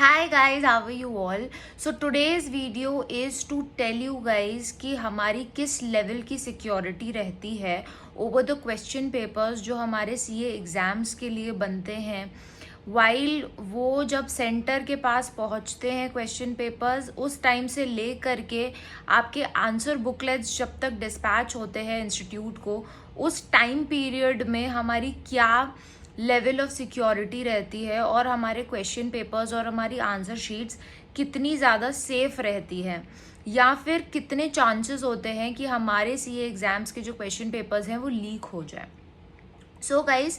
Hi guys, how are you all? So today's video is to tell you guys कि हमारी किस level की security रहती है ओवर द क्वेश्चन पेपर्स जो हमारे सीए एग्जाम्स के लिए बनते हैं. वाइल वो जब सेंटर के पास पहुंचते हैं क्वेश्चन पेपर्स, उस टाइम से ले करके आपके आंसर बुकलेट्स जब तक डिस्पैच होते हैं इंस्टीट्यूट को, उस टाइम पीरियड में हमारी क्या लेवल ऑफ सिक्योरिटी रहती है और हमारे क्वेश्चन पेपर्स और हमारी आंसर शीट्स कितनी ज़्यादा सेफ रहती है, या फिर कितने चांसेस होते हैं कि हमारे सीए एग्जाम्स के जो क्वेश्चन पेपर्स हैं वो लीक हो जाए. So guys,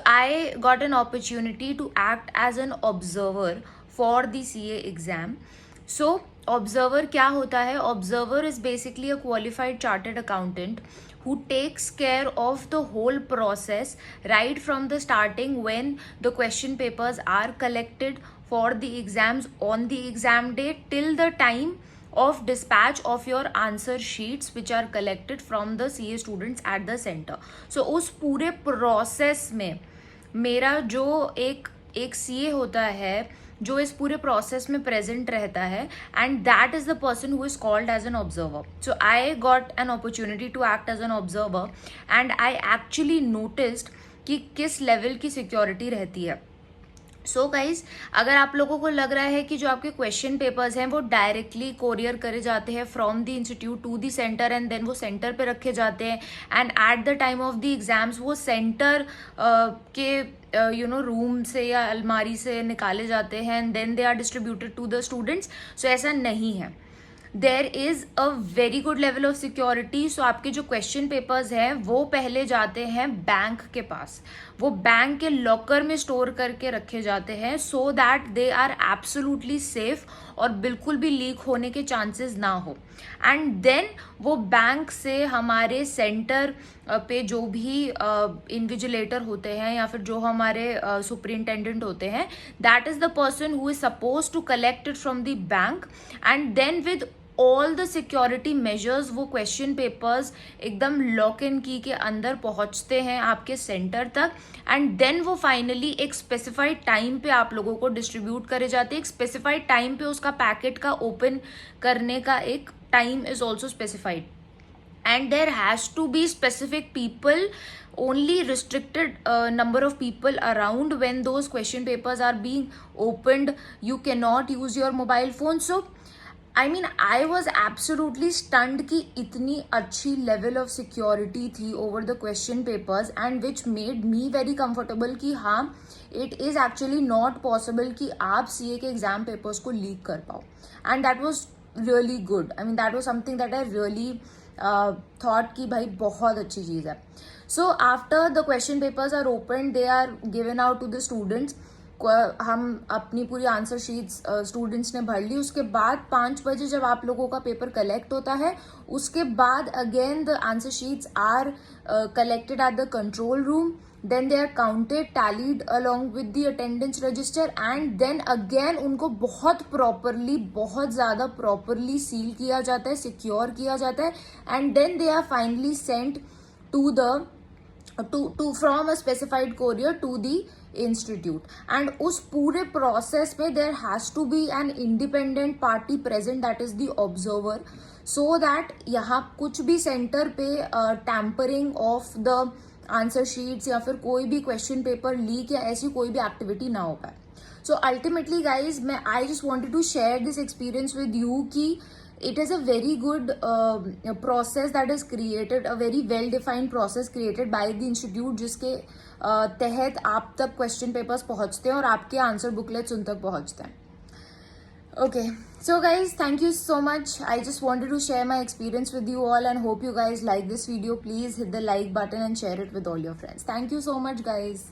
I got an opportunity to act as an observer for the CA exam. So observer क्या होता है? Observer is basically a qualified chartered accountant who takes care of the whole process right from the starting when the question papers are collected for the exams on the exam day till the time of dispatch of your answer sheets which are collected from the CA students at the center. So उस पूरे process में मेरा जो एक CA होता है जो इस पूरे प्रोसेस में प्रेजेंट रहता है, and that is the person who is called as an observer. So I got an opportunity to act as an observer and I actually noticed कि किस लेवल की सिक्योरिटी रहती है. सो गाइज, अगर आप लोगों को लग रहा है कि जो आपके क्वेश्चन पेपर्स हैं वो डायरेक्टली कोरियर करे जाते हैं from the institute to the centre and then वो सेंटर पे रखे जाते हैं and at the time of the exams वो सेंटर के रूम से या अलमारी से निकाले जाते हैं and then they are distributed to the students, so ऐसा नहीं है. There is a very good level of security. So आपके जो क्वेश्चन पेपर्स हैं वो पहले जाते हैं बैंक के पास, वो बैंक के लॉकर में स्टोर करके रखे जाते हैं so that they are absolutely safe और बिल्कुल भी लीक होने के चांसेस ना हो. एंड देन वो बैंक से हमारे सेंटर पे जो भी इन्विजिलेटर होते हैं या फिर जो हमारे सुपरिंटेंडेंट होते हैं, that is the person who is suppose to collect it from the bank and then with all the security measures वो क्वेश्चन पेपर्स एकदम लॉक एंड की के अंदर पहुंचते हैं आपके सेंटर तक एंड देन वो फाइनली एक स्पेसिफाइड टाइम पे आप लोगों को डिस्ट्रीब्यूट करे जाते हैं. एक स्पेसिफाइड टाइम पे उसका पैकेट का ओपन करने का एक time is also specified and there has to be specific people, only restricted number of people around when those question papers are being opened. You cannot use your mobile phone. So I mean, I was absolutely stunned कि इतनी अच्छी level of security थी over the question papers and which made me very comfortable कि हाँ, it is actually not possible कि आप CA के exam papers को leak कर पाओ. And that was really good. I mean, that was something that I really thought कि भाई बहुत अच्छी चीज़ है. So after the question papers are open, they are given out to the students. हम अपनी पूरी आंसर शीट्स स्टूडेंट्स ने भर ली. उसके बाद 5 बजे जब आप लोगों का पेपर कलेक्ट होता है, उसके बाद again the answer sheets are collected at the control room. Then they are counted, tallied along with the attendance register and then again उनको बहुत properly, बहुत ज़्यादा properly seal किया जाता है, secure किया जाता है and then they are finally sent to the from a specified courier to the institute. And उस पूरे process में there has to be an independent party present, that is the observer, so that यहाँ कुछ भी center पे tampering of the answer sheets या फिर कोई भी क्वेश्चन पेपर लीक या ऐसी कोई भी एक्टिविटी ना हो पाए. So ultimately guys, I just wanted to share this experience with you कि it is a very good process that is created, a very well defined process created by the institute, जिसके तहत आप तक question papers पहुंचते हैं और आपके answer booklets उन तक पहुंचते हैं. Okay, so guys, thank you so much. I just wanted to share my experience with you all and hope you guys like this video. Please hit the like button and share it with all your friends. Thank you so much, guys.